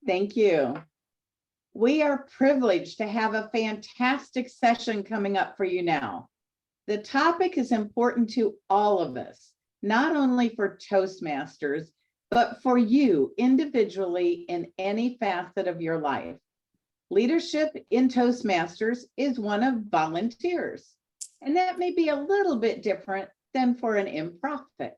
Thank you. We are privileged to have a fantastic session coming up for you now. The topic is important to all of us, not only for Toastmasters, but for you individually in any facet of your life. Leadership in Toastmasters is one of volunteers, and that may be a little bit different than for an in-profit.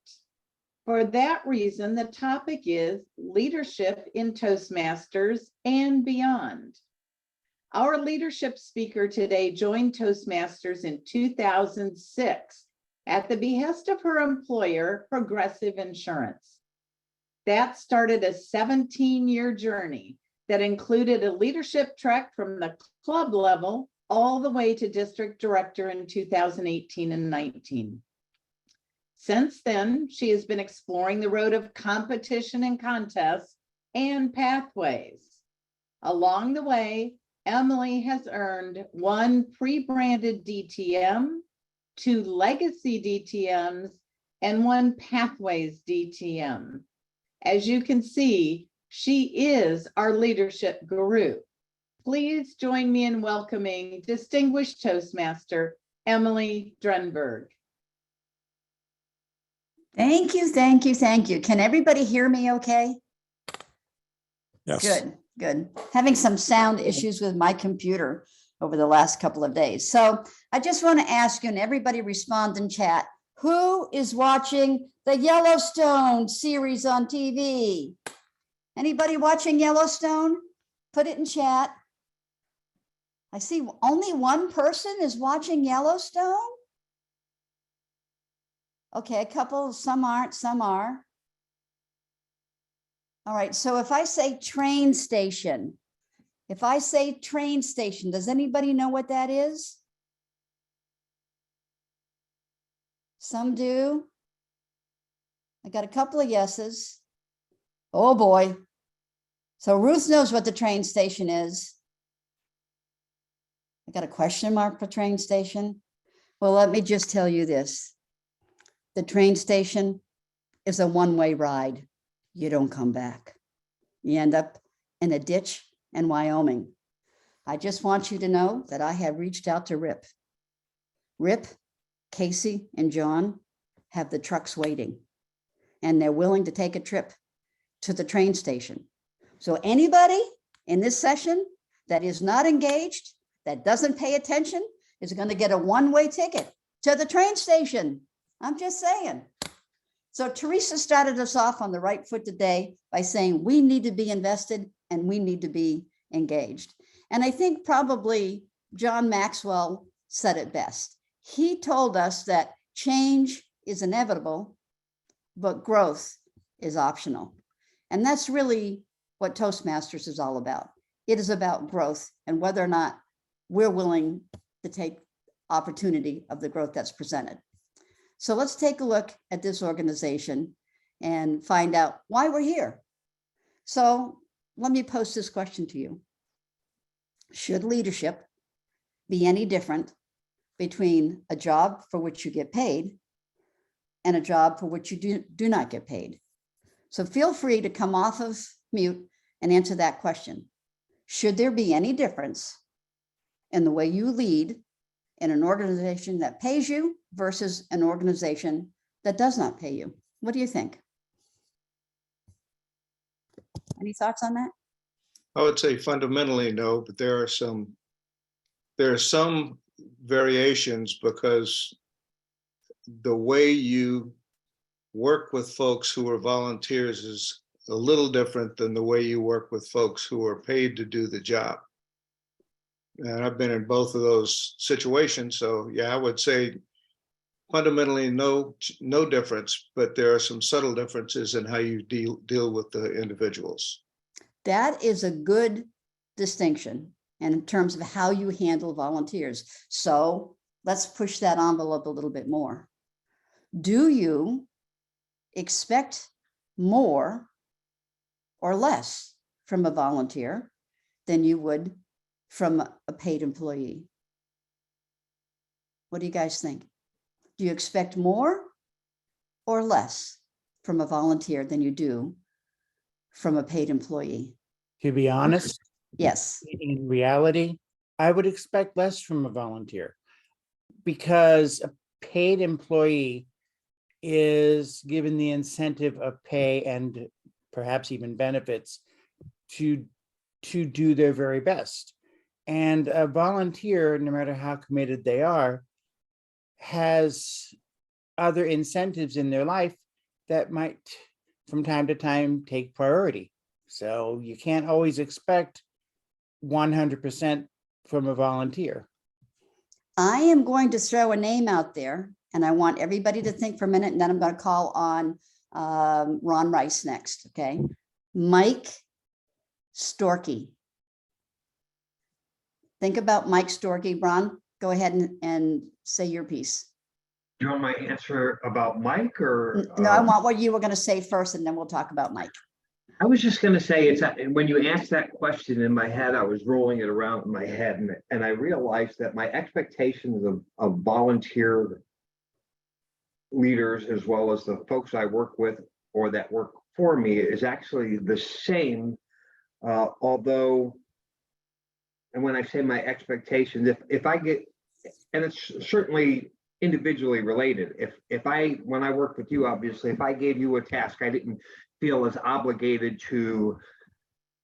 For that reason, the topic is leadership in Toastmasters and beyond. Our leadership speaker today joined Toastmasters in 2006 at the behest of her employer, Progressive Insurance. That started a 17-year journey that included a leadership trek from the club level all the way to district director in 2018 and 19. Since then, she has been exploring the road of competition and contests and pathways. Along the way, Emily has earned 1 pre-branded DTM, 2 legacy DTMs, and 1 pathways DTM. As you can see, she is our leadership guru. Please join me in welcoming distinguished Toastmaster, Emily Drenberg. Thank you, thank you, thank you. Can everybody hear me okay? Yes. Good, good. Having some sound issues with my computer over the last couple of days. So I just want to ask you, and everybody respond in chat, who is watching the Yellowstone series on TV? Anybody watching Yellowstone? Put it in chat. I see only one person is watching Yellowstone. Okay, a couple, some aren't, some are. All right, so if I say train station, does anybody know what that is? Some do. I got a couple of yeses. Oh boy. So Ruth knows what the train station is. I got a question mark for train station. Well, let me just tell you this. The train station is a one-way ride. You don't come back. You end up in a ditch in Wyoming. I just want you to know that I have reached out to Rip. Rip, Casey, and John have the trucks waiting, and they're willing to take a trip to the train station. So anybody in this session that is not engaged, that doesn't pay attention, is going to get a one-way ticket to the train station. I'm just saying. So Teresa started us off on the right foot today by saying we need to be invested and we need to be engaged. And I think probably John Maxwell said it best. He told us that change is inevitable, but growth is optional. And that's really what Toastmasters is all about. It is about growth and whether or not we're willing to take opportunity of the growth that's presented. So let's take a look at this organization and find out why we're here. So let me pose this question to you. Should leadership be any different between a job for which you get paid and a job for which you do not get paid? So feel free to come off of mute and answer that question. Should there be any difference in the way you lead in an organization that pays you versus an organization that does not pay you? What do you think? Any thoughts on that? I would say fundamentally no, but there are some variations because the way you work with folks who are volunteers is a little different than the way you work with folks who are paid to do the job. And I've been in both of those situations. So yeah, I would say fundamentally no difference, but there are some subtle differences in how you deal with the individuals. That is a good distinction, and in terms of how you handle volunteers. So let's push that envelope a little bit more. Do you expect more or less from a volunteer than you would from a paid employee? What do you guys think? Do you expect more or less from a volunteer than you do from a paid employee? To be honest, Yes. in reality, I would expect less from a volunteer because a paid employee is given the incentive of pay and perhaps even benefits to do their very best. And a volunteer, no matter how committed they are, has other incentives in their life that might from time to time take priority. So you can't always expect 100% from a volunteer. I am going to throw a name out there, and I want everybody to think for a minute, and then I'm going to call on Ron Rice next, okay? Mike Storkey. Think about Mike Storkey. Ron, go ahead and say your piece. Do you want my answer about Mike or? No, I want what you were going to say first, and then we'll talk about Mike. I was just going to say, it's when you asked that question in my head, I was rolling it around in my head, and I realized that my expectations of volunteer leaders, as well as the folks I work with or that work for me, is actually the same. Although, and when I say my expectations, if I get, and it's certainly individually related. When I work with you, obviously, if I gave you a task, I didn't feel as obligated to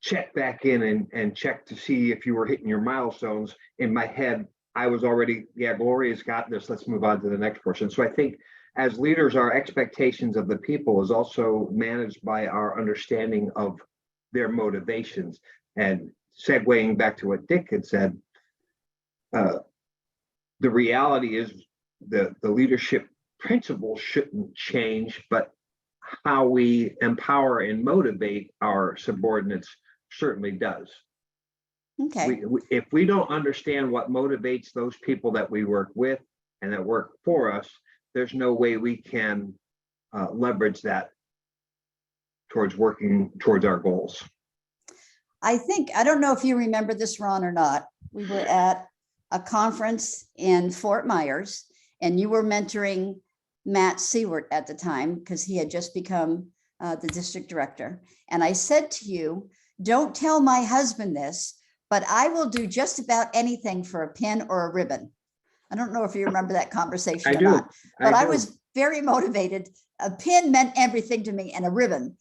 check back in and check to see if you were hitting your milestones. In my head, I was already, yeah, Gloria's got this, let's move on to the next person. So I think as leaders, our expectations of the people is also managed by our understanding of their motivations. And segueing back to what Dick had said, the reality is the leadership principles shouldn't change, but how we empower and motivate our subordinates certainly does. Okay. If we don't understand what motivates those people that we work with and that work for us, there's no way we can leverage that towards working towards our goals. I don't know if you remember this, Ron, or not. We were at a conference in Fort Myers, and you were mentoring Matt Seward at the time because he had just become the district director. And I said to you, don't tell my husband this, but I will do just about anything for a pin or a ribbon. I don't know if you remember that conversation or not, but I was very motivated. A pin meant everything to me, and a ribbon,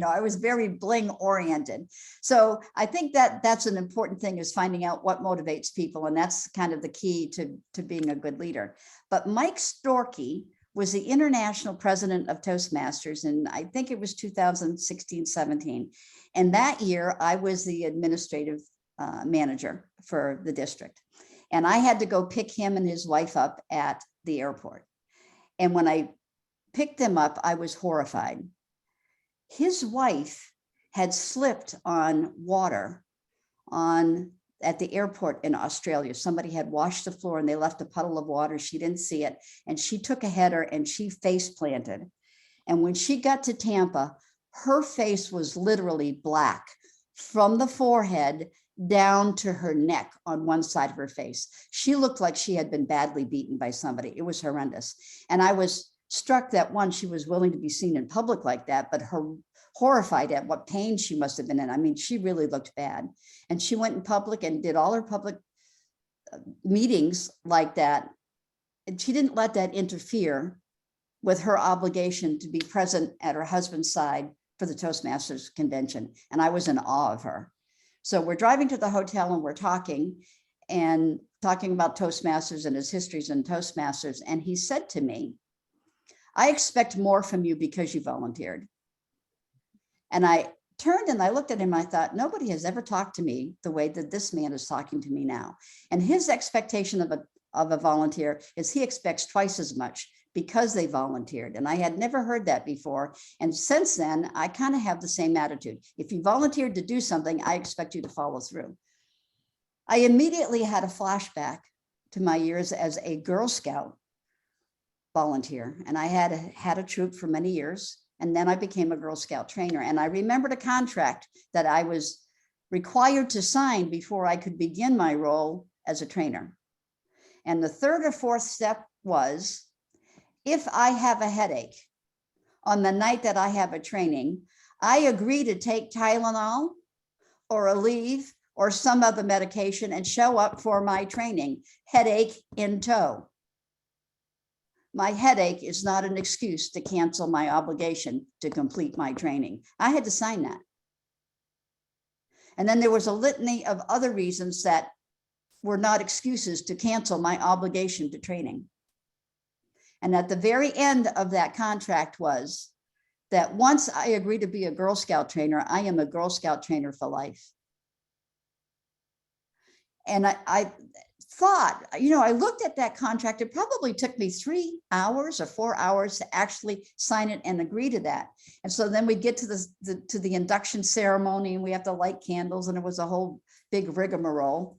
I was very bling oriented. So I think that that's an important thing, is finding out what motivates people. And that's kind of the key to being a good leader. But Mike Storkey was the international president of Toastmasters, and I think it was 2016-17. And that year I was the administrative manager for the district. And I had to go pick him and his wife up at the airport. And when I picked them up, I was horrified. His wife had slipped on water at the airport in Australia. Somebody had washed the floor and they left a puddle of water. She didn't see it. And she took a header and she face planted. And when she got to Tampa, her face was literally black from the forehead down to her neck on one side of her face. She looked like she had been badly beaten by somebody. It was horrendous. And I was struck that, one, she was willing to be seen in public like that, but horrified at what pain she must have been in. I mean, she really looked bad. And she went in public and did all her public meetings like that. And she didn't let that interfere with her obligation to be present at her husband's side for the Toastmasters convention. And I was in awe of her. So we're driving to the hotel and we're talking about Toastmasters and his histories in Toastmasters. And he said to me, I expect more from you because you volunteered. And I turned and I looked at him. I thought, nobody has ever talked to me the way that this man is talking to me now. And his expectation of a volunteer is he expects twice as much because they volunteered. And I had never heard that before. And since then, I kind of have the same attitude. If you volunteered to do something, I expect you to follow through. I immediately had a flashback to my years as a Girl Scout volunteer. And I had a troop for many years. And then I became a Girl Scout trainer. And I remembered a contract that I was required to sign before I could begin my role as a trainer. And the third or fourth step was, if I have a headache on the night that I have a training, I agree to take Tylenol or a leave or some other medication and show up for my training, headache in tow. My headache is not an excuse to cancel my obligation to complete my training. I had to sign that. And then there was a litany of other reasons that were not excuses to cancel my obligation to training. And at the very end of that contract was that once I agree to be a Girl Scout trainer, I am a Girl Scout trainer for life. And I thought, I looked at that contract. It probably took me 3 hours or 4 hours to actually sign it and agree to that. And so then we get to the induction ceremony, and we have to light candles, and it was a whole big rigmarole.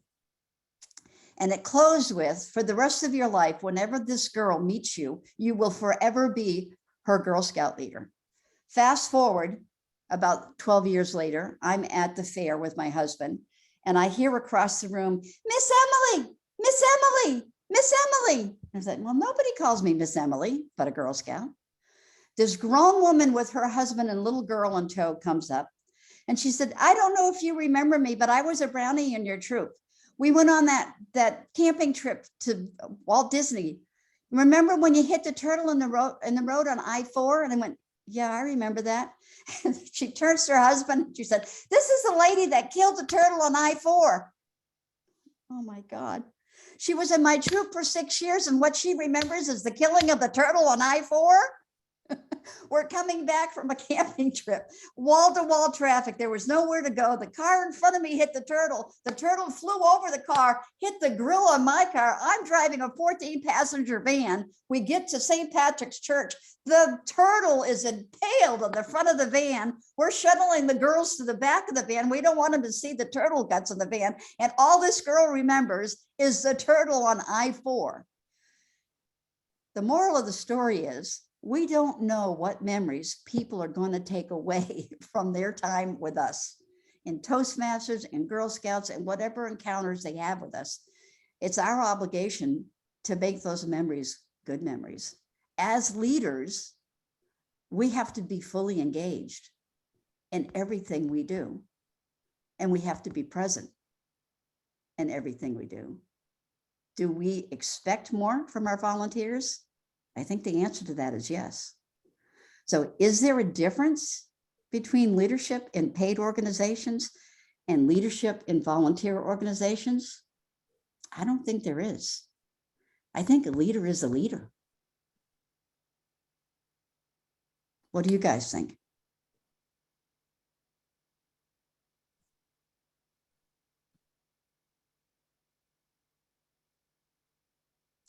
And it closed with, for the rest of your life, whenever this girl meets you, you will forever be her Girl Scout leader. Fast forward about 12 years later, I'm at the fair with my husband, and I hear across the room, Miss Emily, Miss Emily, Miss Emily. I said, well, nobody calls me Miss Emily but a Girl Scout. This grown woman with her husband and little girl in tow comes up, and she said, I don't know if you remember me, but I was a Brownie in your troop. We went on that camping trip to Walt Disney. Remember when you hit the turtle in the road on I-4? And I went, yeah, I remember that. And she turns to her husband and she said, this is the lady that killed the turtle on I-4. Oh my God. She was in my troop for 6 years, and what she remembers is the killing of the turtle on I-4. We're coming back from a camping trip, wall-to-wall traffic. There was nowhere to go. The car in front of me hit the turtle. The turtle flew over the car, hit the grill on my car. I'm driving a 14-passenger van. We get to St. Patrick's Church. The turtle is impaled on the front of the van. We're shuttling the girls to the back of the van. We don't want them to see the turtle guts in the van. And all this girl remembers is the turtle on I-4. The moral of the story is, we don't know what memories people are going to take away from their time with us in Toastmasters and Girl Scouts and whatever encounters they have with us. It's our obligation to make those memories good memories. As leaders, we have to be fully engaged in everything we do, and we have to be present in everything we do. Do we expect more from our volunteers? I think the answer to that is yes. So is there a difference between leadership in paid organizations and leadership in volunteer organizations? I don't think there is. I think a leader is a leader. What do you guys think?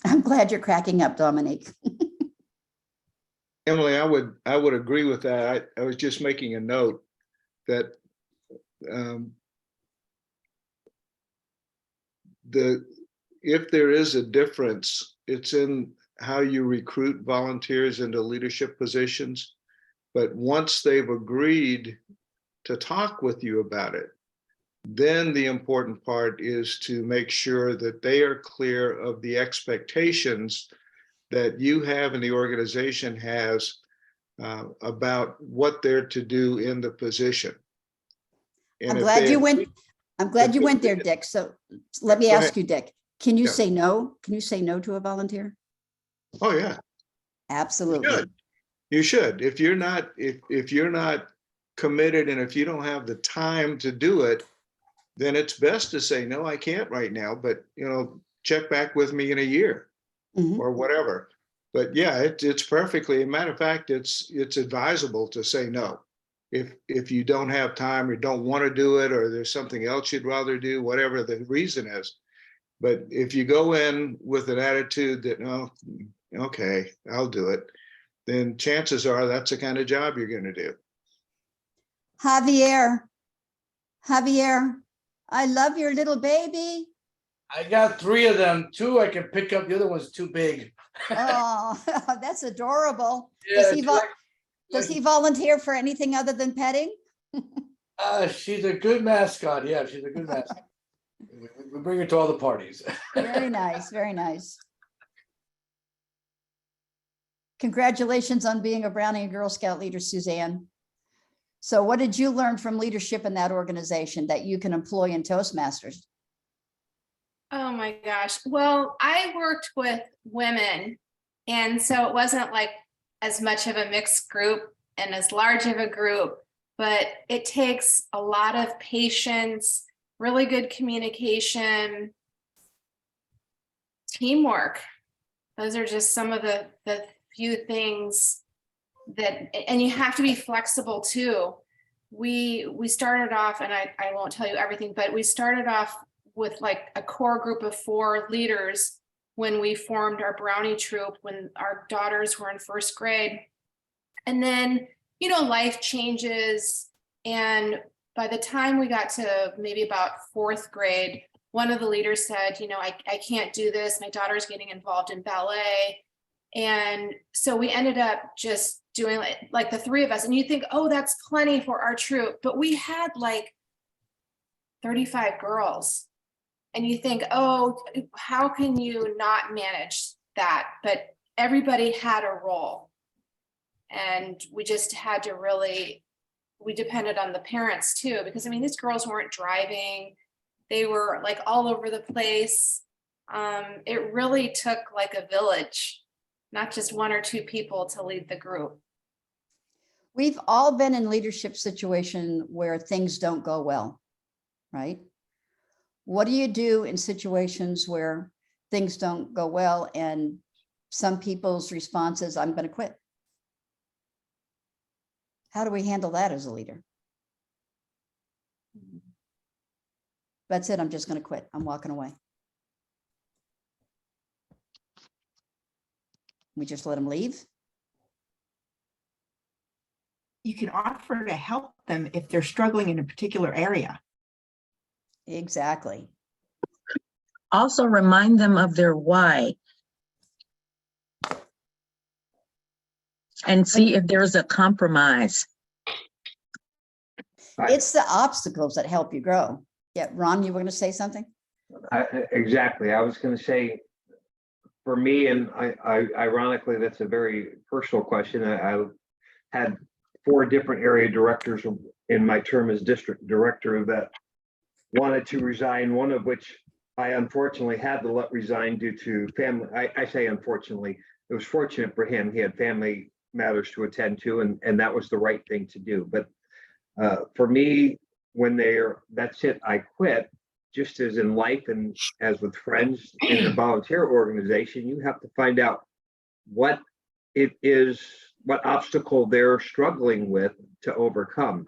I'm glad you're cracking up, Dominique. Emily, I would agree with that. I was just making a note that if there is a difference, it's in how you recruit volunteers into leadership positions. But once they've agreed to talk with you about it, then the important part is to make sure that they are clear of the expectations that you have and the organization has about what they're to do in the position. And I'm if glad they you went. agree- I'm glad if you they went there, agree- Dick. So let me Go ask ahead. you, Dick, can you Yeah. say no? Can you say no to a volunteer? Oh, yeah. Absolutely. You should. If you're not committed, and if you don't have the time to do it, then it's best to say, no, I can't right now, but check back with me in a year Mhm. or whatever. But yeah, it's perfectly, a matter of fact, it's advisable to say no. If you don't have time or don't want to do it, or there's something else you'd rather do, whatever the reason is. But if you go in with an attitude that, no, okay, I'll do it, then chances are that's the kind of job you're going to do. Javier, I love your little baby. I got 3 of them. 2 I can pick up. The other one's too big. Oh, that's adorable. Yeah, Does he volunteer for anything other than petting? she's a good mascot. Yeah, she's a good mascot. We bring her to all the parties. Very nice, very nice. Congratulations on being a Brownie and Girl Scout leader, Suzanne. So what did you learn from leadership in that organization that you can employ in Toastmasters? Oh my gosh. Well, I worked with women, and so it wasn't like as much of a mixed group and as large of a group, but it takes a lot of patience, really good communication, teamwork. Those are just some of the few things that, and you have to be flexible too. We started off, and I won't tell you everything, but we started off with like a core group of 4 leaders when we formed our Brownie troop, when our daughters were in 1st grade. And then, you know, life changes. And by the time we got to maybe about 4th grade, one of the leaders said, you know, I can't do this. My daughter's getting involved in ballet. And so we ended up just doing like the 3 of us. And you think, oh, that's plenty for our troop. But we had like 35 girls. And you think, oh, how can you not manage that? But everybody had a role. And we just had to really, we depended on the parents too, because I mean, these girls weren't driving. They were like all over the place. It really took like a village, not just 1 or 2 people to lead the group. We've all been in leadership situation where things don't go well, right? What do you do in situations where things don't go well and some people's response is, I'm going to quit? How do we handle that as a leader? That's it. I'm just going to quit. I'm walking away. We just let them leave. You can offer to help them if they're struggling in a particular area. Exactly. Also remind them of their why. And see if there's a compromise. It's the obstacles that help you grow. Yeah, Ron, you were going to say something? Exactly. I was going to say, for me, and ironically, that's a very personal question. I had 4 different area directors in my term as district director that wanted to resign, one of which I unfortunately had to let resign due to family. I say unfortunately, it was fortunate for him. He had family matters to attend to, and that was the right thing to do. But for me, when that's it, I quit. Just as in life and as with friends in a volunteer organization, you have to find out what it is, what obstacle they're struggling with to overcome.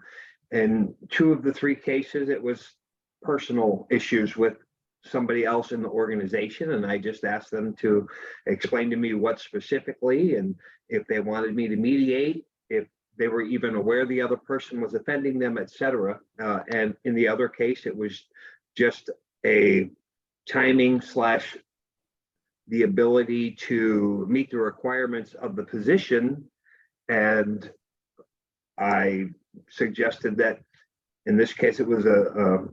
And 2 of the 3 cases, it was personal issues with somebody else in the organization. And I just asked them to explain to me what specifically, and if they wanted me to mediate, if they were even aware the other person was offending them, etc. And in the other case, it was just a timing / the ability to meet the requirements of the position. And I suggested that in this case, it was a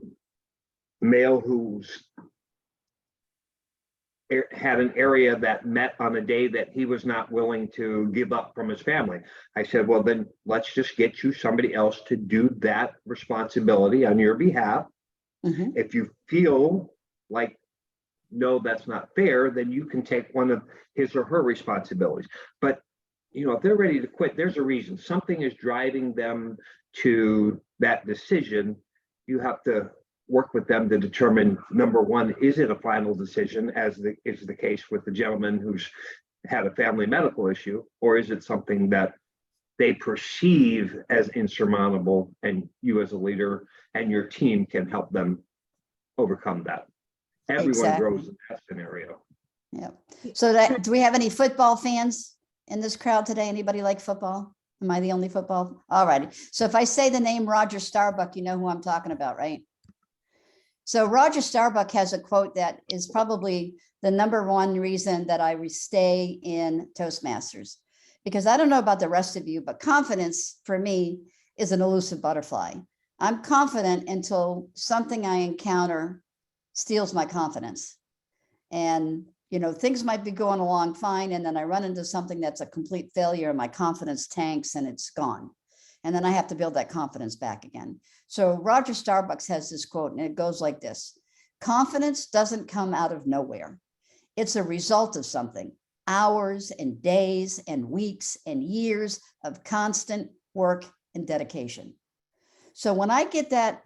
male who's had an area that met on a day that he was not willing to give up from his family. I said, well, then let's just get you somebody else to do that responsibility on your behalf. Mm-hmm. If you feel like, no, that's not fair, then you can take one of his or her responsibilities. But, you know, if they're ready to quit, there's a reason. Something is driving them to that decision. You have to work with them to determine, number one, is it a final decision, as is the case with the gentleman who's had a family medical issue, or is it something that they perceive as insurmountable, and you as a leader and your team can help them overcome that. Everyone Exactly. grows in that scenario. Yeah. So do we have any football fans in this crowd today? Anybody like football? Am I the only football? All righty. So if I say the name Roger Starbuck, you know who I'm talking about, right? So Roger Starbuck has a quote that is probably the #1 reason that I stay in Toastmasters, because I don't know about the rest of you, but confidence for me is an elusive butterfly. I'm confident until something I encounter steals my confidence. And, you know, things might be going along fine, and then I run into something that's a complete failure and my confidence tanks and it's gone. And then I have to build that confidence back again. So Roger Starbucks has this quote, and it goes like this: confidence doesn't come out of nowhere. It's a result of something, hours and days and weeks and years of constant work and dedication. So when I get that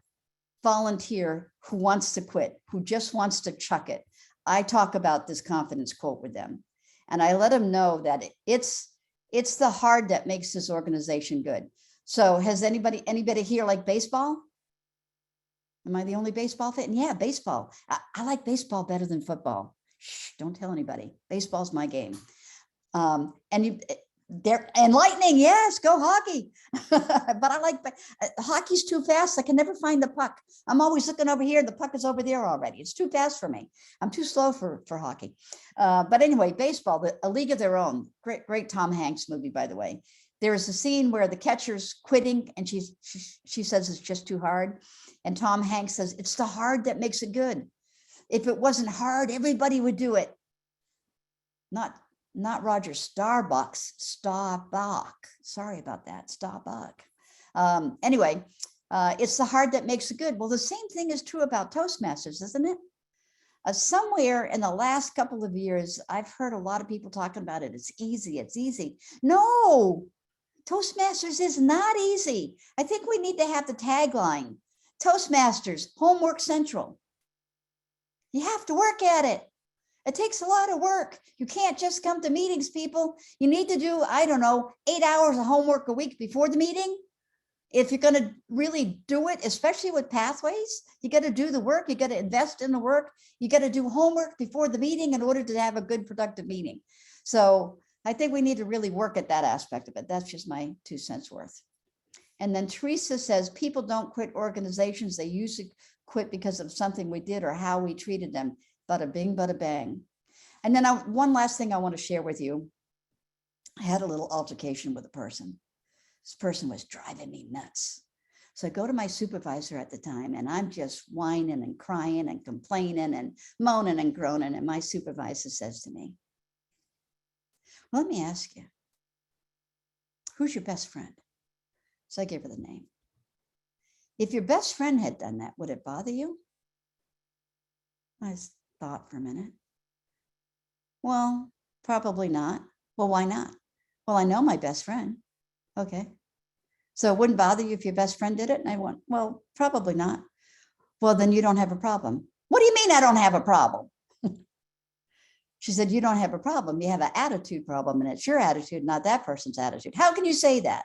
volunteer who wants to quit, who just wants to chuck it, I talk about this confidence quote with them. And I let them know that it's the hard that makes this organization good. So has anybody here like baseball? Am I the only baseball fan? Yeah, baseball. I like baseball better than football. Shh, don't tell anybody. Baseball's my game. They're enlightening. Yes, go hockey. But I like hockey's too fast. I can never find the puck. I'm always looking over here. The puck is over there already. It's too fast for me. I'm too slow for hockey. But anyway, baseball, A League of Their Own. Great Tom Hanks movie, by the way. There is a scene where the catcher's quitting and she says it's just too hard. And Tom Hanks says, it's the hard that makes it good. If it wasn't hard, everybody would do it. Not Roger Starbucks, Starbuck. Sorry about that, Starbuck. Anyway, it's the hard that makes it good. Well, the same thing is true about Toastmasters, isn't it? Somewhere in the last couple of years, I've heard a lot of people talking about it. It's easy, it's easy. No, Toastmasters is not easy. I think we need to have the tagline, Toastmasters, Homework Central. You have to work at it. It takes a lot of work. You can't just come to meetings, people. You need to do, 8 hours of homework a week before the meeting. If you're going to really do it, especially with pathways, you got to do the work. You got to invest in the work. You got to do homework before the meeting in order to have a good, productive meeting. So I think we need to really work at that aspect of it. That's just my 2 cents worth. And then Teresa says, people don't quit organizations. They usually quit because of something we did or how we treated them. Bada bing, bada bang. And then one last thing I want to share with you. I had a little altercation with a person. This person was driving me nuts. So I go to my supervisor at the time and I'm just whining and crying and complaining and moaning and groaning. And my supervisor says to me, well, let me ask you, who's your best friend? So I gave her the name. If your best friend had done that, would it bother you? I thought for a minute. Well, probably not. Well, why not? Well, I know my best friend. Okay. So it wouldn't bother you if your best friend did it? And I went, well, probably not. Well, then you don't have a problem. What do you mean I don't have a problem? She said, you don't have a problem. You have an attitude problem, and it's your attitude, not that person's attitude. How can you say that?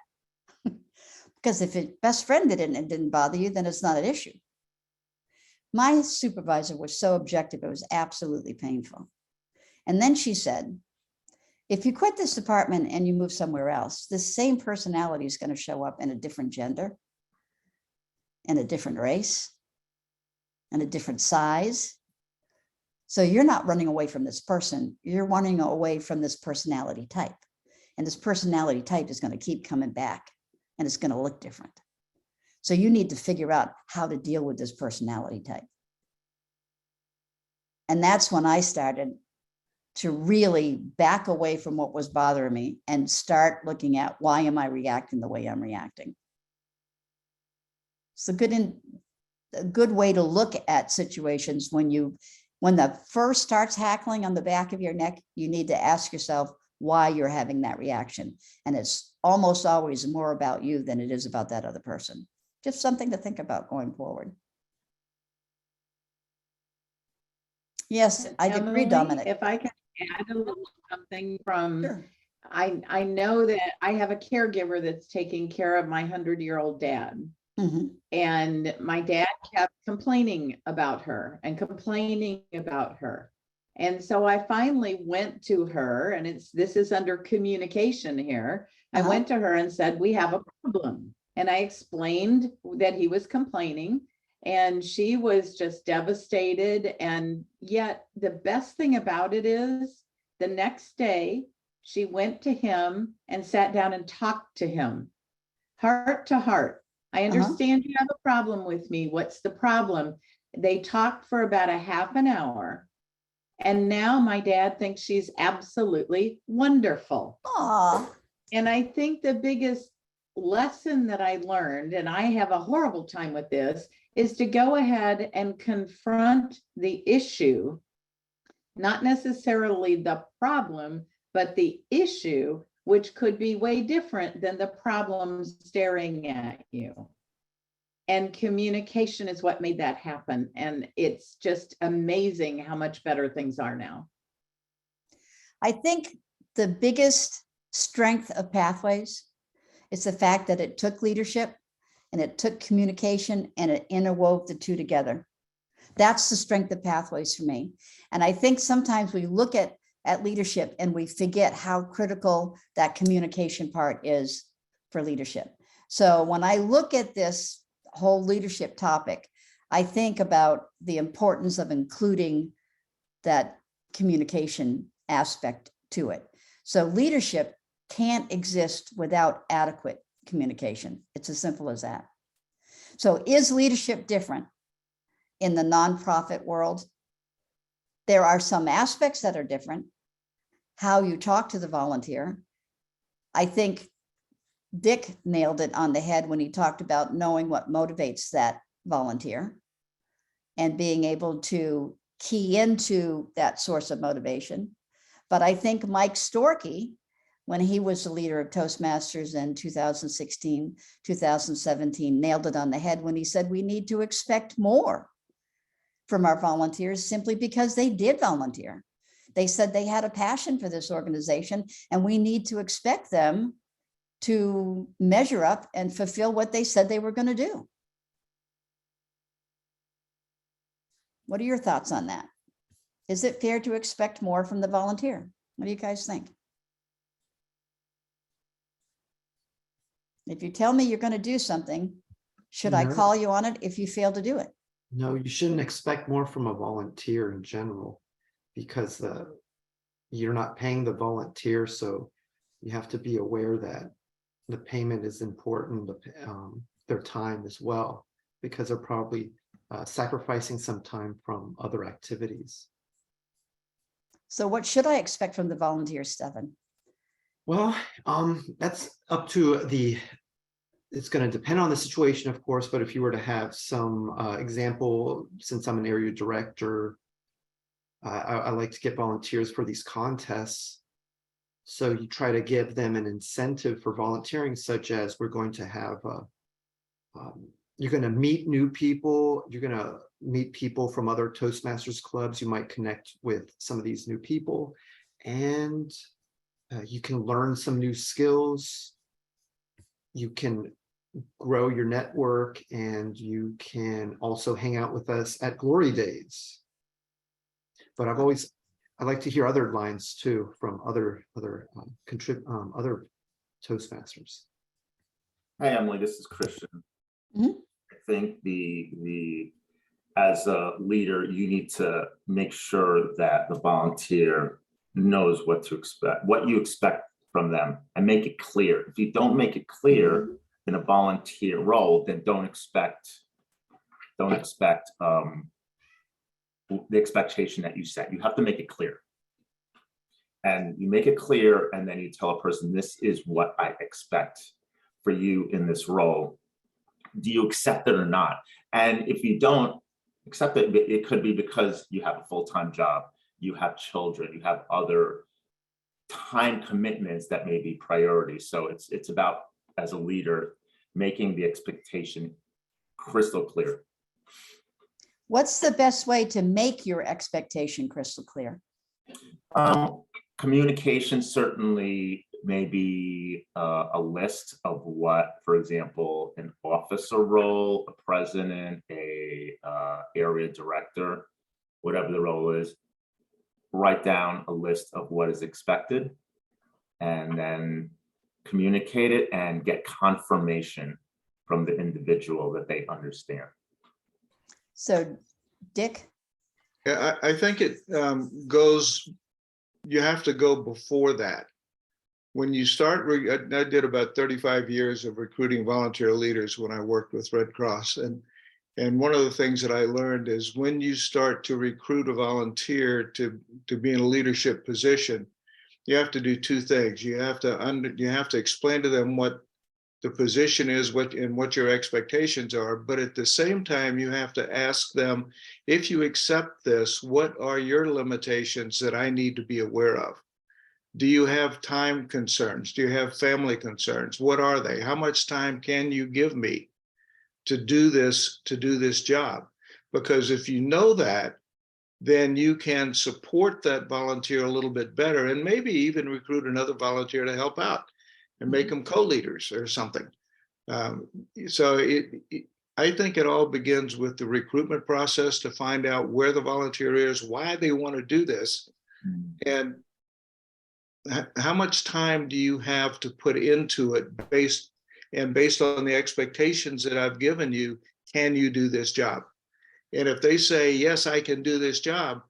Because if your best friend did it and it didn't bother you, then it's not an issue. My supervisor was so objective, it was absolutely painful. And then she said, if you quit this department and you move somewhere else, this same personality is going to show up in a different gender, in a different race, and a different size. So you're not running away from this person, you're running away from this personality type. And this personality type is going to keep coming back and it's going to look different. So you need to figure out how to deal with this personality type. And that's when I started to really back away from what was bothering me and start looking at, why am I reacting the way I'm reacting? It's a good way to look at situations when the first starts hackling on the back of your neck, you need to ask yourself why you're having that reaction. And it's almost always more about you than it is about that other person. Just something to think about going forward. Yes, I agree, Emily, Dominic. if I can add a little something from, Sure. I know that I have a caregiver that's taking care of my 100-year-old dad. Mhm. And my dad kept complaining about her. And so I finally went to her, and this is under communication here. I went to her and said, we have a problem. And I explained that he was complaining, and she was just devastated. And yet the best thing about it is the next day she went to him and sat down and talked to him, heart to heart. I understand you have a problem with me. What's the problem? They talked for about a half an hour. And now my dad thinks she's absolutely wonderful. Aw. And I think the biggest lesson that I learned, and I have a horrible time with this, is to go ahead and confront the issue, not necessarily the problem, but the issue, which could be way different than the problem staring at you. And communication is what made that happen. And it's just amazing how much better things are now. I think the biggest strength of Pathways is the fact that it took leadership and it took communication and it interwove the two together. That's the strength of Pathways for me. And I think sometimes we look at leadership and we forget how critical that communication part is for leadership. So when I look at this whole leadership topic, I think about the importance of including that communication aspect to it. So leadership can't exist without adequate communication. It's as simple as that. So is leadership different in the nonprofit world? There are some aspects that are different. How you talk to the volunteer. I think Dick nailed it on the head when he talked about knowing what motivates that volunteer and being able to key into that source of motivation. But I think Mike Storkey, when he was the leader of Toastmasters in 2016, 2017, nailed it on the head when he said we need to expect more from our volunteers simply because they did volunteer. They said they had a passion for this organization, and we need to expect them to measure up and fulfill what they said they were going to do. What are your thoughts on that? Is it fair to expect more from the volunteer? What do you guys think? If you tell me you're going to do something, should I No. call you on it if you fail to do it? No, you shouldn't expect more from a volunteer in general, because you're not paying the volunteer, so you have to be aware that the payment is important, their time as well, because they're probably sacrificing some time from other activities. So what should I expect from the volunteers, Stefan? Well, that's up to it's going to depend on the situation, of course, but if you were to have some example, since I'm an area director, I like to get volunteers for these contests. So you try to give them an incentive for volunteering, such as we're going to have, you're going to meet new people, you're going to meet people from other Toastmasters clubs, you might connect with some of these new people, and you can learn some new skills, you can grow your network, and you can also hang out with us at Glory Days. But I like to hear other lines too from other Toastmasters. Hi, Emily, this is Christian. Mhm. I think as a leader, you need to make sure that the volunteer knows what to expect, what you expect from them, and make it clear. If you don't make it clear in a volunteer role, then don't expect the expectation that you set. You have to make it clear. And you make it clear, and then you tell a person, this is what I expect for you in this role. Do you accept it or not? And if you don't accept it, it could be because you have a full-time job, you have children, you have other time commitments that may be priorities. So it's about, as a leader, making the expectation crystal clear. What's the best way to make your expectation crystal clear? Communication certainly may be a list of what, for example, an officer role, a president, a area director, whatever the role is, write down a list of what is expected and then communicate it and get confirmation from the individual that they understand. So, Dick? Yeah, I think it goes, you have to go before that. When you start, I did about 35 years of recruiting volunteer leaders when I worked with Red Cross. And one of the things that I learned is when you start to recruit a volunteer to be in a leadership position, you have to do two things. You have to explain to them what the position is, what your expectations are. But at the same time, you have to ask them, if you accept this, what are your limitations that I need to be aware of? Do you have time concerns? Do you have family concerns? What are they? How much time can you give me to do this job? Because if you know that, then you can support that volunteer a little bit better, and maybe even recruit another volunteer to help out and make them co-leaders or something. So I think it all begins with the recruitment process to find out where the volunteer is, why they want to do this, and how much time do you have to put into it based on the expectations that I've given you. Can you do this job? And if they say, yes, I can do this job,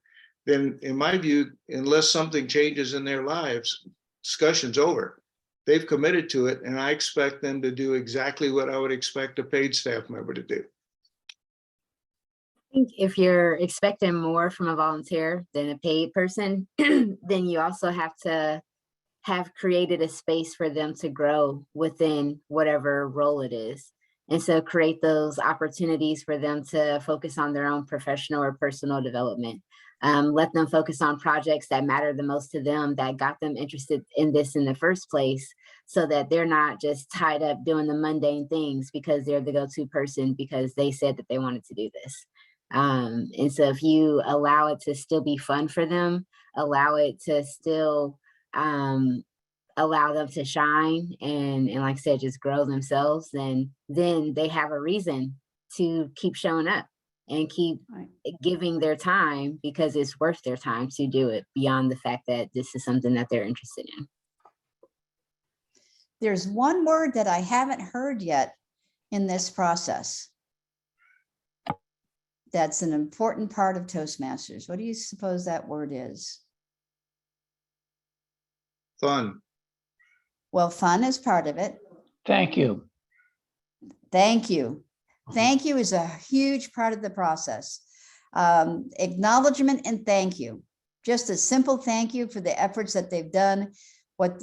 then in my view, unless something changes in their lives, discussion's over. They've committed to it, and I expect them to do exactly what I would expect a paid staff member to do. I think if you're expecting more from a volunteer than a paid person, then you also have to have created a space for them to grow within whatever role it is. And so create those opportunities for them to focus on their own professional or personal development. Let them focus on projects that matter the most to them, that got them interested in this in the first place, so that they're not just tied up doing the mundane things because they're the go-to person because they said that they wanted to do this. And so if you allow it to still be fun for them, allow it to still allow them to shine and like I said, just grow themselves, then they have a reason to keep showing up and keep giving their time, because it's worth their time to do it, beyond the fact that this is something that they're interested in. There's one word that I haven't heard yet in this process. That's an important part of Toastmasters. What do you suppose that word is? Fun. Well, fun is part of it. Thank you. Thank you. Thank you is a huge part of the process. Acknowledgement and thank you. Just a simple thank you for the efforts that they've done, what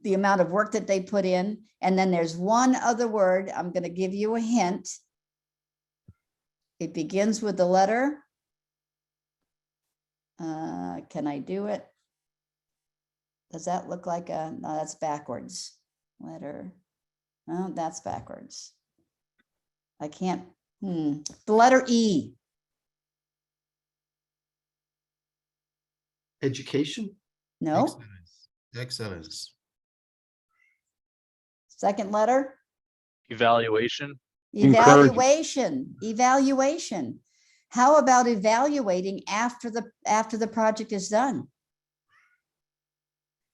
the amount of work that they put in. And then there's one other word. I'm going to give you a hint. It begins with the letter. Can I do it? Does that look like a, no, that's backwards. Letter. No, that's backwards. I can't, the letter E. Education? No, Excellence. second letter. Evaluation. Evaluation. How about evaluating after the project is done?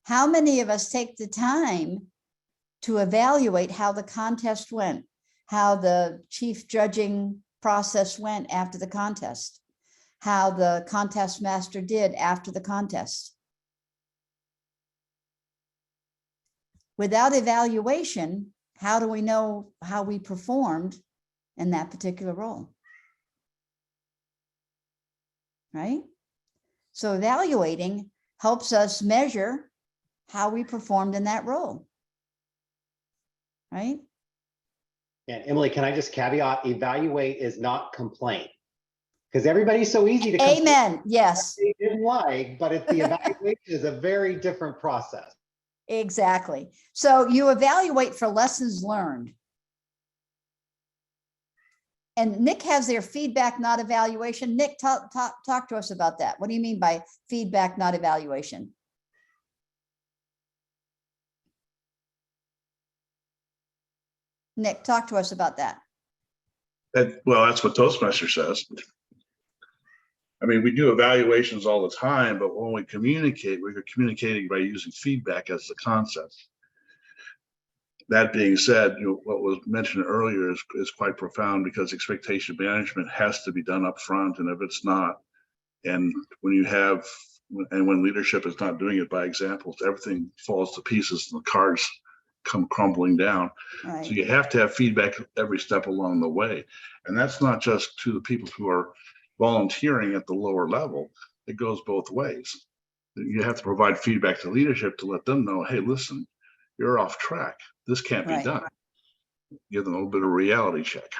How many of us take the time to evaluate how the contest went, how the chief judging process went after the contest, how the contest master did after the contest? Without evaluation, how do we know how we performed in that particular role? Right? So evaluating helps us measure how we performed in that role. Right? And Emily, can I just caveat, evaluate is not complain? Because everybody's so easy to complain. Amen. Yes. They didn't like, but the evaluation is a very different process. Exactly. So you evaluate for lessons learned. And Nick has their feedback, not evaluation. Nick, talk to us about that. What do you mean by feedback, not evaluation? Nick, talk to us about that. Well, that's what Toastmaster says. I mean, we do evaluations all the time, but when we communicate, we're communicating by using feedback as the concept. That being said, what was mentioned earlier is quite profound, because expectation management has to be done up front. And if it's not, and when leadership is not doing it by examples, everything falls to pieces and the cards come crumbling down. Right. So you have to have feedback every step along the way. And that's not just to the people who are volunteering at the lower level. It goes both ways. You have to provide feedback to leadership to let them know, hey, listen, you're off track. this can't be Right. done. Give them a little bit of reality check.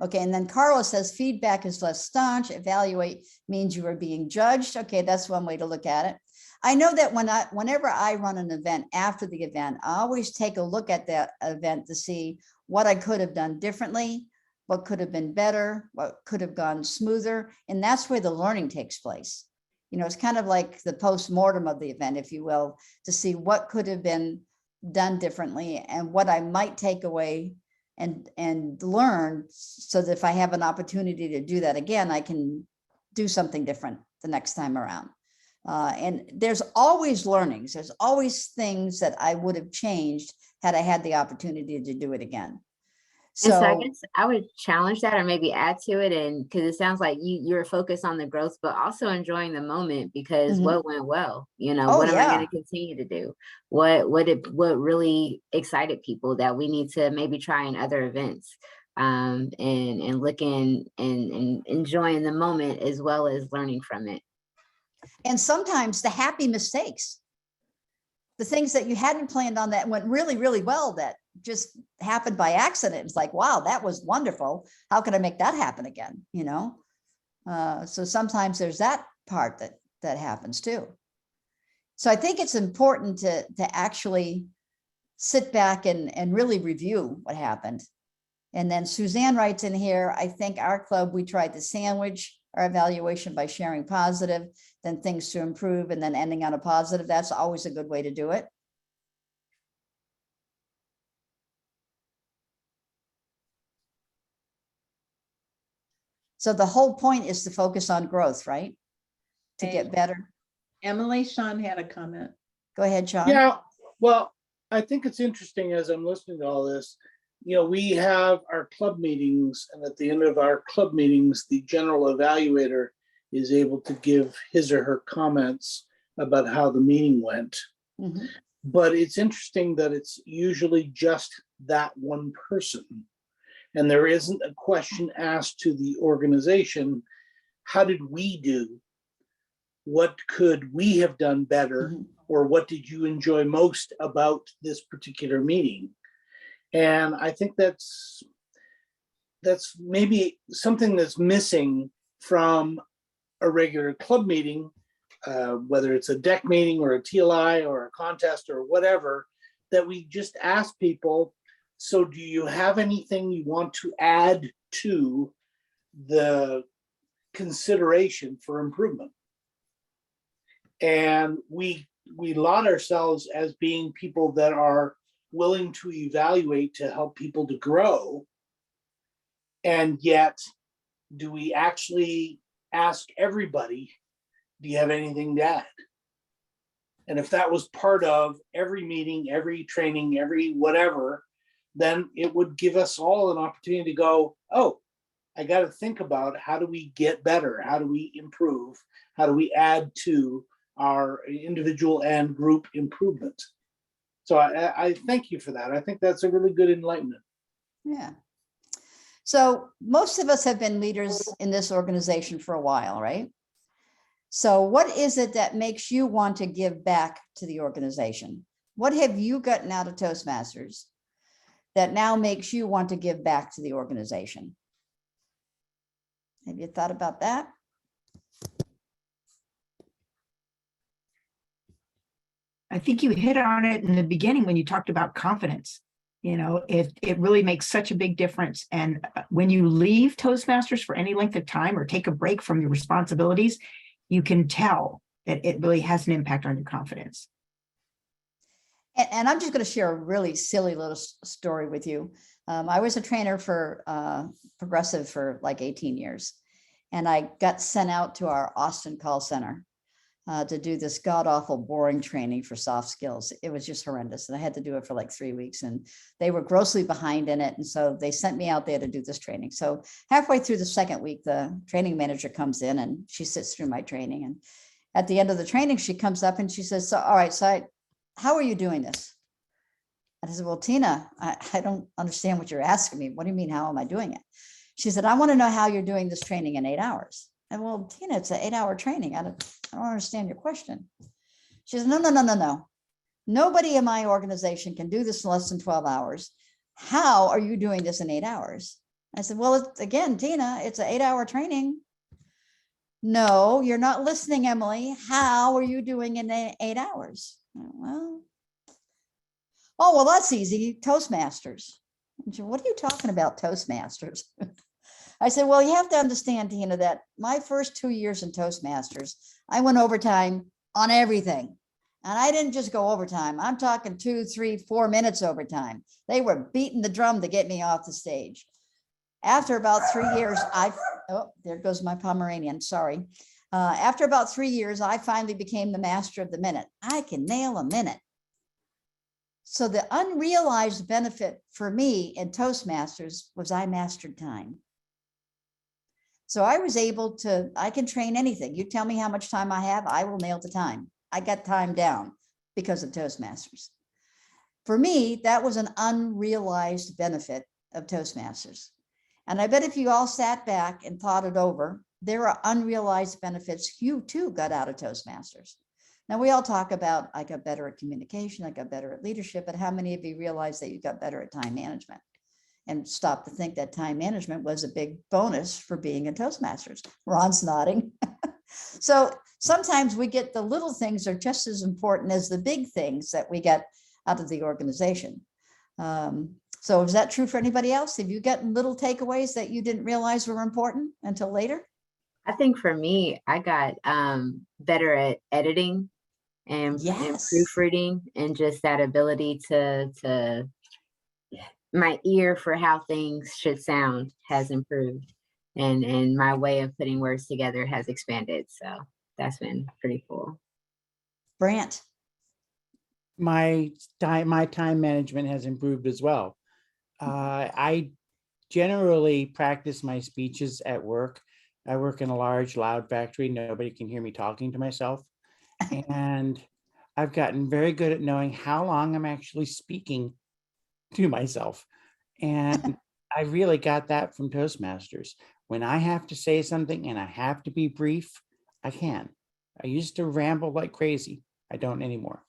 Okay, and then Carla says feedback is less staunch. Evaluate means you are being judged. Okay, that's one way to look at it. I know that whenever I run an event, after the event, I always take a look at that event to see what I could have done differently, what could have been better, what could have gone smoother. And that's where the learning takes place. You know, it's kind of like the post-mortem of the event, if you will, to see what could have been done differently and what I might take away and learn, so that if I have an opportunity to do that again, I can do something different the next time around. And there's always learnings. There's always things that I would have changed had I had the opportunity to do it again. And so I So guess I would challenge that or maybe add to it. And because it sounds like you're focused on the growth, but also enjoying the moment, because Mhm. what went well, you know, Oh, what am I going yeah. to continue to do? What really excited people that we need to maybe try in other events, and looking and enjoying the moment as well as learning from it. And sometimes the happy mistakes, the things that you hadn't planned on that went really, really well, that just happened by accident. It's like, wow, that was wonderful. How can I make that happen again? You know? So sometimes there's that part that happens too. So I think it's important to actually sit back and really review what happened. And then Suzanne writes in here, I think our club, we tried to sandwich our evaluation by sharing positive, then things to improve, and then ending on a positive. That's always a good way to do it. So the whole point is to focus on growth, right? To get better. Emily, Sean had a comment. Go ahead, Sean. Yeah, well, I think it's interesting as I'm listening to all this. You know, we have our club meetings, and at the end of our club meetings, the general evaluator is able to give his or her comments about how the meeting went. Mhm. But it's interesting that it's usually just that one person. And there isn't a question asked to the organization, how did we do? What could we have done better? Or what did you enjoy most about this particular meeting? And I think that's maybe something that's missing from a regular club meeting, whether it's a deck meeting or a TLI or a contest or whatever, that we just ask people, so do you have anything you want to add to the consideration for improvement? And we laud ourselves as being people that are willing to evaluate to help people to grow. And yet, do we actually ask everybody, do you have anything to add? And if that was part of every meeting, every training, every whatever, then it would give us all an opportunity to go, oh, I got to think about how do we get better? How do we improve? How do we add to our individual and group improvement? So I thank you for that. I think that's a really good enlightenment. Yeah. So most of us have been leaders in this organization for a while, right? So what is it that makes you want to give back to the organization? What have you gotten out of Toastmasters that now makes you want to give back to the organization? Have you thought about that? I think you hit on it in the beginning when you talked about confidence. You know, it really makes such a big difference. And when you leave Toastmasters for any length of time or take a break from your responsibilities, you can tell that it really has an impact on your confidence. And I'm just going to share a really silly little story with you. I was a trainer for Progressive for like 18 years. And I got sent out to our Austin call center to do this god-awful boring training for soft skills. It was just horrendous. And I had to do it for like 3 weeks, and they were grossly behind in it. And so they sent me out there to do this training. So halfway through the second week, the training manager comes in and she sits through my training. And at the end of the training, she comes up and she says, so, all right, so how are you doing this? And I said, well, Tina, I don't understand what you're asking me. What do you mean, how am I doing it? She said, I want to know how you're doing this training in 8 hours. And well, Tina, it's an 8-hour training. I don't understand your question. She said, no. Nobody in my organization can do this in less than 12 hours. How are you doing this in 8 hours? I said, well, again, Tina, it's an 8-hour training. No, you're not listening, Emily. How are you doing in 8 hours? Well, oh, well, that's easy. Toastmasters. And she, what are you talking about, Toastmasters? I said, well, you have to understand, Tina, that my first 2 years in Toastmasters, I went overtime on everything. And I didn't just go overtime. I'm talking 2, 3, 4 minutes overtime. They were beating the drum to get me off the stage. After about 3 years, oh, there goes my Pomeranian, sorry. After about 3 years, I finally became the master of the minute. I can nail a minute. So the unrealized benefit for me in Toastmasters was I mastered time. So I was able to, I can train anything. You tell me how much time I have, I will nail the time. I got time down because of Toastmasters. For me, that was an unrealized benefit of Toastmasters. And I bet if you all sat back and thought it over, there are unrealized benefits you too got out of Toastmasters. Now, we all talk about, I got better at communication, I got better at leadership, but how many of you realize that you got better at time management? And stop to think that time management was a big bonus for being in Toastmasters. Ron's nodding. So sometimes we get the little things are just as important as the big things that we get out of the organization. So is that true for anybody else? Have you gotten little takeaways that you didn't realize were important until later? I think for me, I got better at editing and proofreading, and just that ability to my ear for how things should sound has improved, and my way of putting words together has expanded. So that's been pretty cool. Brant. My time management has improved as well. I generally practice my speeches at work. I work in a large, loud factory. Nobody can hear me talking to myself. And I've gotten very good at knowing how long I'm actually speaking to myself. And I really got that from Toastmasters. When I have to say something and I have to be brief, I can. I used to ramble like crazy. I don't anymore.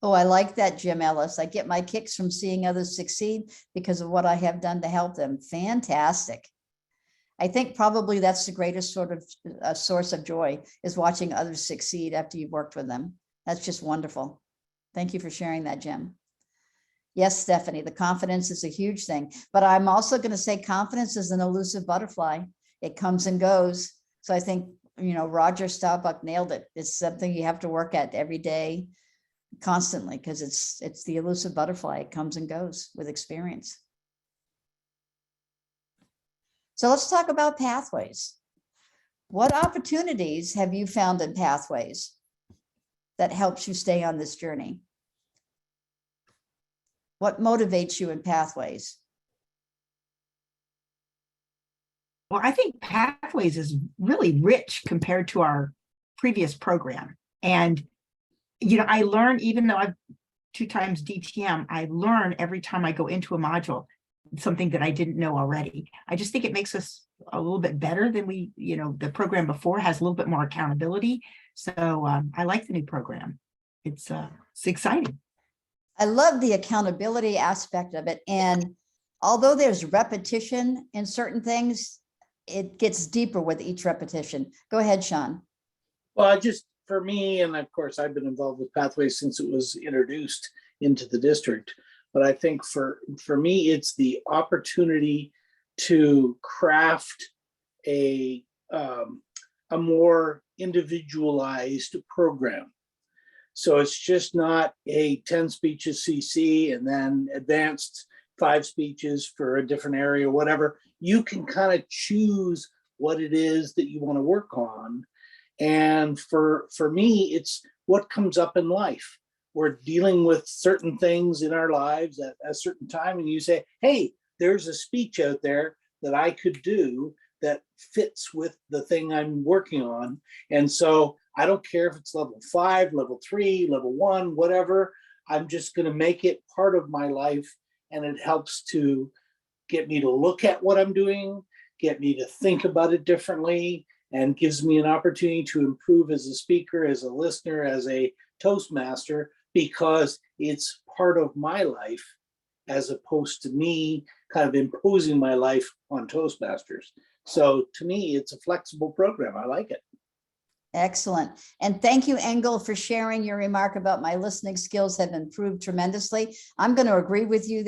Oh, I like that, Jim Ellis. I get my kicks from seeing others succeed because of what I have done to help them. Fantastic. I think probably that's the greatest sort of source of joy, is watching others succeed after you've worked with them. That's just wonderful. Thank you for sharing that, Jim. Yes, Stephanie, the confidence is a huge thing, but I'm also going to say confidence is an elusive butterfly. It comes and goes. So I think, Roger Staubach nailed it. It's something you have to work at every day, constantly, because it's the elusive butterfly. It comes and goes with experience. So let's talk about pathways. What opportunities have you found in pathways that helps you stay on this journey? What motivates you in pathways? Well, I think Pathways is really rich compared to our previous program. And, I learn, even though I've 2 times DTM, I learn every time I go into a module something that I didn't know already. I just think it makes us a little bit better than the program before has a little bit more accountability. So I like the new program. It's exciting. I love the accountability aspect of it. And although there's repetition in certain things, it gets deeper with each repetition. Go ahead, Sean. Well, for me, and of course, I've been involved with Pathways since it was introduced into the district. But I think for me, it's the opportunity to craft a more individualized program. So it's just not a 10 speeches CC and then advanced 5 speeches for a different area, whatever. You can kind of choose what it is that you want to work on. And for me, it's what comes up in life. We're dealing with certain things in our lives at a certain time, and you say, hey, there's a speech out there that I could do that fits with the thing I'm working on. And so I don't care if it's level 5, level 3, level 1, whatever. I'm just going to make it part of my life, and it helps to get me to look at what I'm doing, get me to think about it differently, and gives me an opportunity to improve as a speaker, as a listener, as a Toastmaster, because it's part of my life as opposed to me kind of imposing my life on Toastmasters. So to me, it's a flexible program. I like it. Excellent. And thank you, Engel, for sharing your remark about my listening skills have improved tremendously. I'm going to agree with you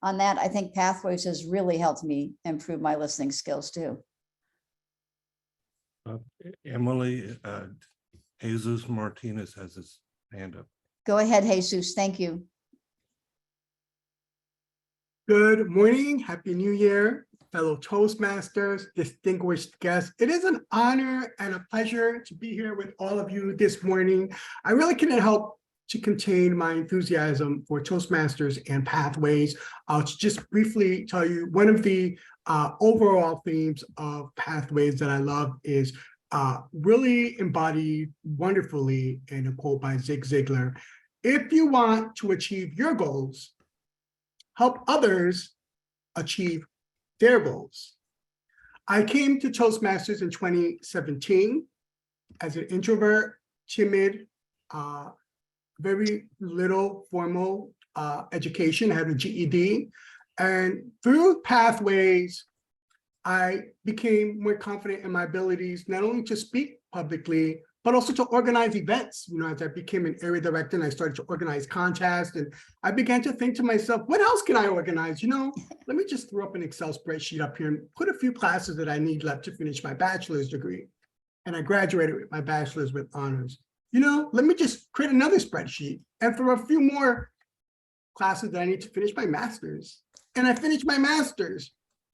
on that. I think Pathways has really helped me improve my listening skills too. Emily, Jesus Martinez has his hand up. Go ahead, Jesus. Thank you. Good morning. Happy New Year, fellow Toastmasters, distinguished guests. It is an honor and a pleasure to be here with all of you this morning. I really couldn't help to contain my enthusiasm for Toastmasters and Pathways. I'll just briefly tell you one of the overall themes of Pathways that I love is really embodied wonderfully in a quote by Zig Ziglar. If you want to achieve your goals, help others achieve their goals. I came to Toastmasters in 2017 as an introvert, timid, very little formal education, had a GED. And through Pathways, I became more confident in my abilities, not only to speak publicly, but also to organize events. You know, as I became an area director and I started to organize contests, and I began to think to myself, what else can I organize? You know, let me just throw up an Excel spreadsheet up here and put a few classes that I need left to finish my bachelor's degree. And I graduated with my bachelor's with honors. You know, let me just create another spreadsheet and throw a few more classes that I need to finish my master's. And I finished my master's.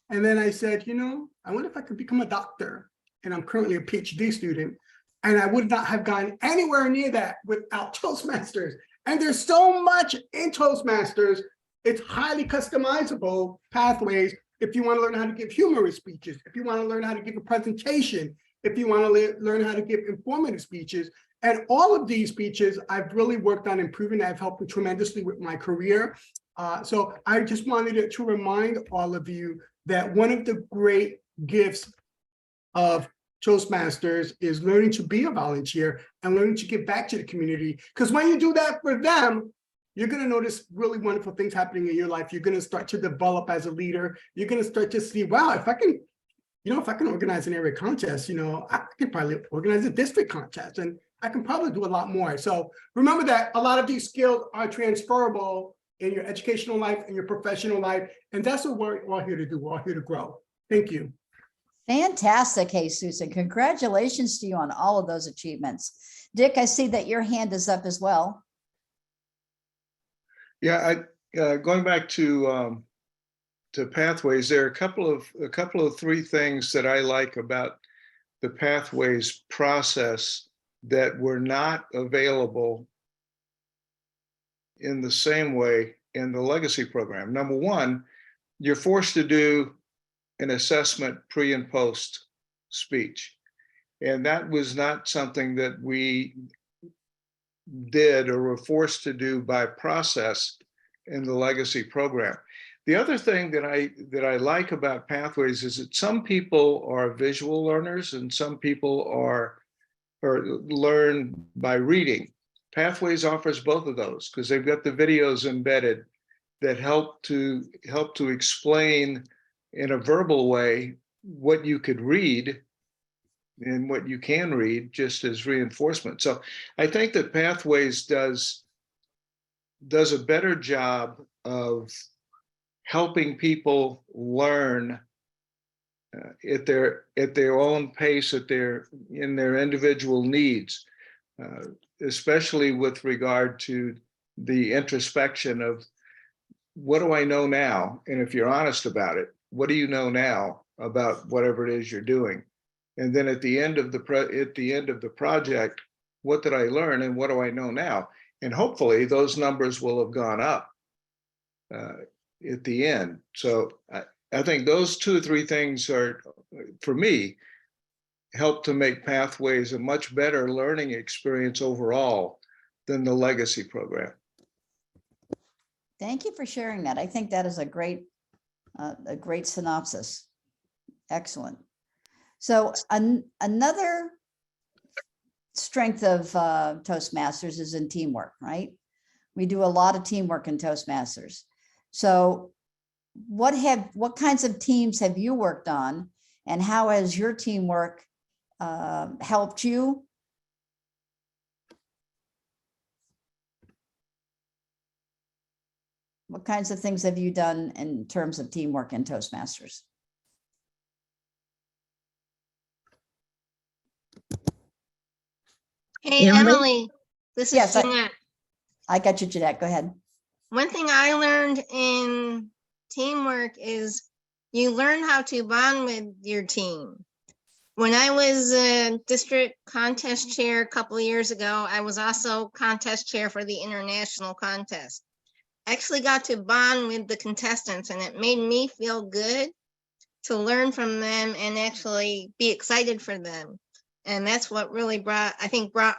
And then I said, you know, I wonder if I could become a doctor. And I'm currently a PhD student. And I would not have gone anywhere near that without Toastmasters. And there's so much in Toastmasters. It's highly customizable Pathways. If you want to learn how to give humorous speeches, if you want to learn how to give a presentation, if you want to learn how to give informative speeches. And all of these speeches, I've really worked on improving. I've helped me tremendously with my career. So I just wanted to remind all of you that one of the great gifts of Toastmasters is learning to be a volunteer and learning to give back to the community. Because when you do that for them, you're going to notice really wonderful things happening in your life. You're going to start to develop as a leader. You're going to start to see, wow, if I can, you know, if I can organize an area contest, you know, I could probably organize a district contest and I can probably do a lot more. So remember that a lot of these skills are transferable in your educational life and your professional life. And that's what we're all here to do. We're all here to grow. Thank you. Fantastic, Jesus, and congratulations to you on all of those achievements. Dick, I see that your hand is up as well. Yeah, going back to Pathways, there are a couple of three things that I like about the Pathways process that were not available in the same way in the legacy program. Number one, you're forced to do an assessment pre and post speech. And that was not something that we did or were forced to do by process in the legacy program. The other thing that I like about Pathways is that some people are visual learners and some people learn by reading. Pathways offers both of those because they've got the videos embedded that help to explain in a verbal way what you could read and what you can read just as reinforcement. So I think that Pathways does a better job of helping people learn at their own pace, in their individual needs, especially with regard to the introspection of what do I know now? And if you're honest about it, what do you know now about whatever it is you're doing? And then at the end of the project, what did I learn and what do I know now? And hopefully those numbers will have gone up at the end. So I think those two or three things are, for me, help to make Pathways a much better learning experience overall than the legacy program. Thank you for sharing that. I think that is a great synopsis. Excellent. So another strength of Toastmasters is in teamwork, right? We do a lot of teamwork in Toastmasters. So what kinds of teams have you worked on, and how has your teamwork helped you? What kinds of things have you done in terms of teamwork in Toastmasters? Hey, Emily, this is Yes, Jeanette. I got you, Jeanette. Go ahead. One thing I learned in teamwork is you learn how to bond with your team. When I was a district contest chair a couple of years ago, I was also contest chair for the international contest. I actually got to bond with the contestants, and it made me feel good to learn from them and actually be excited for them. And that's what really brought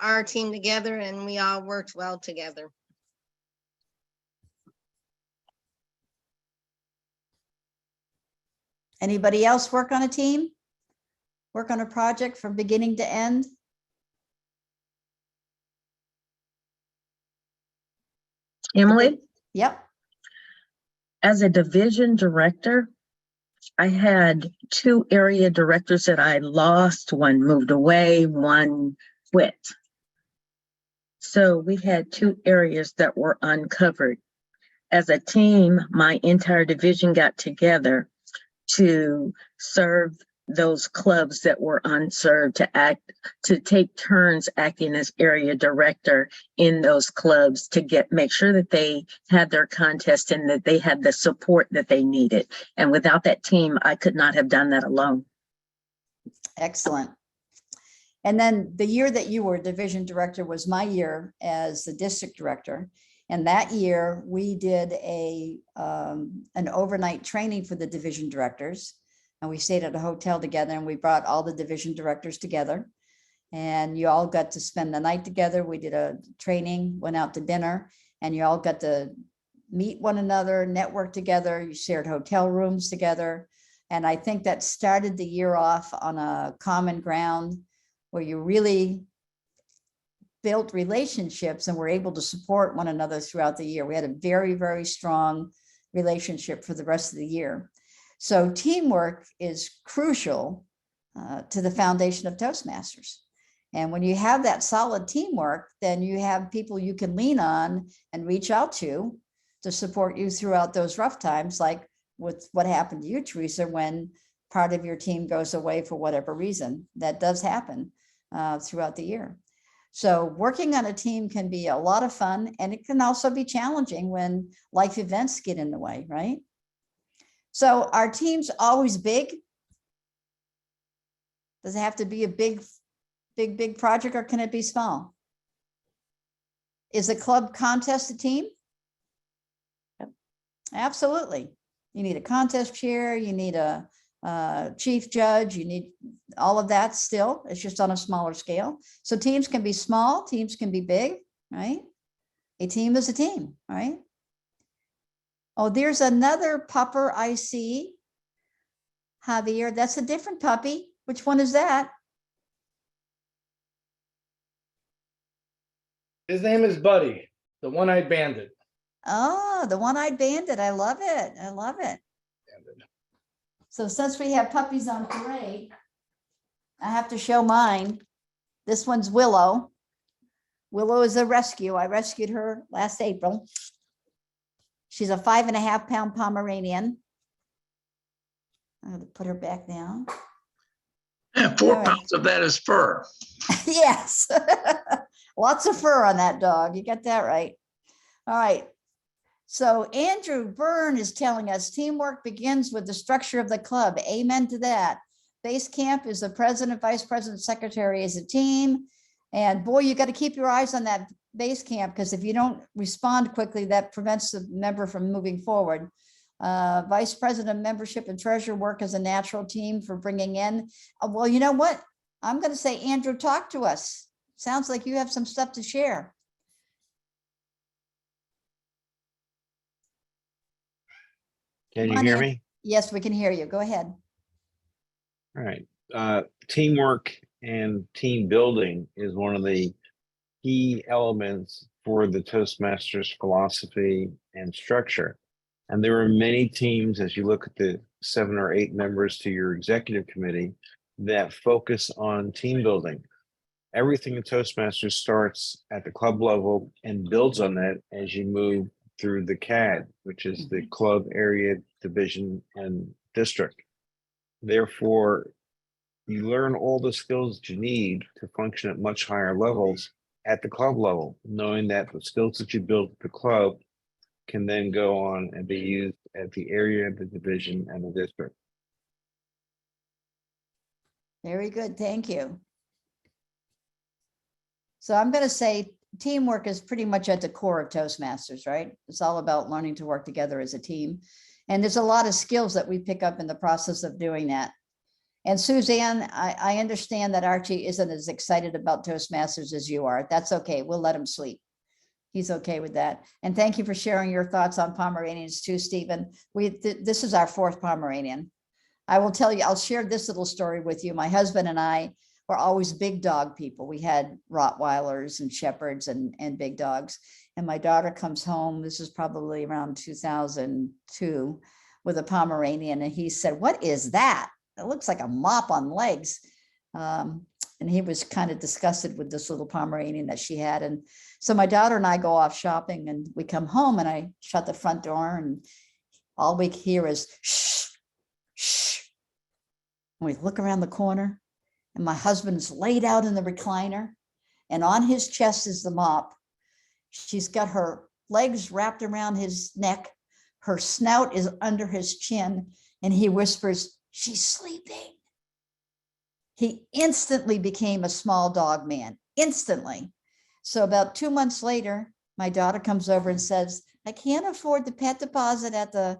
our team together, and we all worked well together. Anybody else work on a team? Work on a project from beginning to end? Emily? Yep. As a division director, I had 2 area directors that I lost. One moved away, one quit. So we had 2 areas that were uncovered. As a team, my entire division got together to serve those clubs that were unserved, to take turns acting as area director in those clubs to make sure that they had their contest and that they had the support that they needed. And without that team, I could not have done that alone. Excellent. And then the year that you were division director was my year as the district director. And that year we did an overnight training for the division directors. And we stayed at a hotel together, and we brought all the division directors together, and you all got to spend the night together. We did a training, went out to dinner, and you all got to meet one another, network together. You shared hotel rooms together. And I think that started the year off on a common ground where you really built relationships and were able to support one another throughout the year. We had a very, very strong relationship for the rest of the year. So teamwork is crucial to the foundation of Toastmasters. And when you have that solid teamwork, then you have people you can lean on and reach out to support you throughout those rough times, like with what happened to you, Teresa, when part of your team goes away for whatever reason. That does happen throughout the year. So working on a team can be a lot of fun, and it can also be challenging when life events get in the way, right? So our team's always big. Does it have to be a big project, or can it be small? Is a club contest a team? Absolutely. You need a contest chair, you need a chief judge, you need all of that still. It's just on a smaller scale. So teams can be small, teams can be big, right? A team is a team, right? Oh, there's another pupper I see. Javier, that's a different puppy. Which one is that? His name is Buddy, the one-eyed bandit. Oh, the one-eyed bandit. I love it. I love it. So since we have puppies on parade, I have to show mine. This one's Willow. Willow is a rescue. I rescued her last April. She's a 5.5-pound Pomeranian. I'm going to put her back down. And 4 pounds of that is fur. Yes. Lots of fur on that dog. You got that right. All right. So Andrew Byrne is telling us teamwork begins with the structure of the club. Amen to that. Base camp is the president, vice president, secretary as a team. And boy, you got to keep your eyes on that base camp, because if you don't respond quickly, that prevents the member from moving forward. Vice president membership and treasurer work as a natural team for bringing in. Well, you know what? I'm going to say, Andrew, talk to us. Sounds like you have some stuff to share. Can you hear me? Yes, we can hear you. Go ahead. All right. teamwork and team building is one of the key elements for the Toastmasters philosophy and structure. And there are many teams, as you look at the 7 or 8 members to your executive committee, that focus on team building. Everything in Toastmasters starts at the club level and builds on that as you move through the CAD, which is the club, area, division, and district. Therefore, you learn all the skills that you need to function at much higher levels at the club level, knowing that the skills that you build at the club can then go on and be used at the area, the division, and the district. Very good, thank you. So I'm going to say teamwork is pretty much at the core of Toastmasters, right? It's all about learning to work together as a team. And there's a lot of skills that we pick up in the process of doing that. And Suzanne, I understand that Archie isn't as excited about Toastmasters as you are. That's okay, we'll let him sleep. He's okay with that. And thank you for sharing your thoughts on Pomeranians too, Stephen. This is our 4th Pomeranian. I will tell you, I'll share this little story with you. My husband and I were always big dog people. We had Rottweilers and Shepherds and big dogs. And my daughter comes home, this is probably around 2002, with a Pomeranian. And he said, "What is that? It looks like a mop on legs." And he was kind of disgusted with this little Pomeranian that she had. And so my daughter and I go off shopping and we come home and I shut the front door and all we hear is shh, shh. And we look around the corner and my husband's laid out in the recliner and on his chest is the mop. She's got her legs wrapped around his neck. Her snout is under his chin and he whispers, "She's sleeping." He instantly became a small dog man, instantly. So about 2 months later, my daughter comes over and says, "I can't afford the pet deposit at the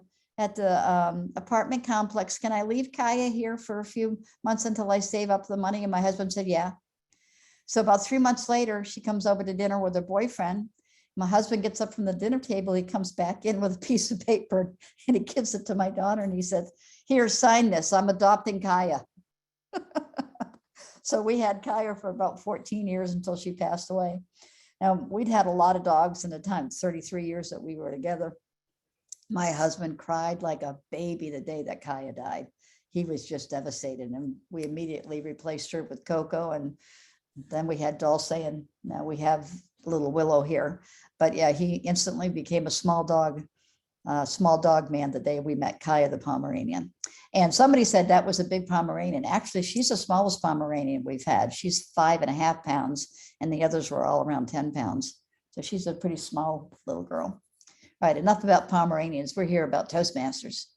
apartment complex. Can I leave Kaya here for a few months until I save up the money?" And my husband said, "Yeah." So about 3 months later, she comes over to dinner with her boyfriend. My husband gets up from the dinner table. He comes back in with a piece of paper and he gives it to my daughter and he said, "Here, sign this. I'm adopting Kaya." So we had Kaya for about 14 years until she passed away. Now, we'd had a lot of dogs in the time, 33 years that we were together. My husband cried like a baby the day that Kaya died. He was just devastated. And we immediately replaced her with Coco. And then we had Dulce, and now we have little Willow here. But yeah, he instantly became a small dog man the day we met Kaya the Pomeranian. And somebody said that was a big Pomeranian. Actually, she's the smallest Pomeranian we've had. She's 5.5 pounds, and the others were all around 10 pounds. So she's a pretty small little girl. All right, enough about Pomeranians. We're here about Toastmasters.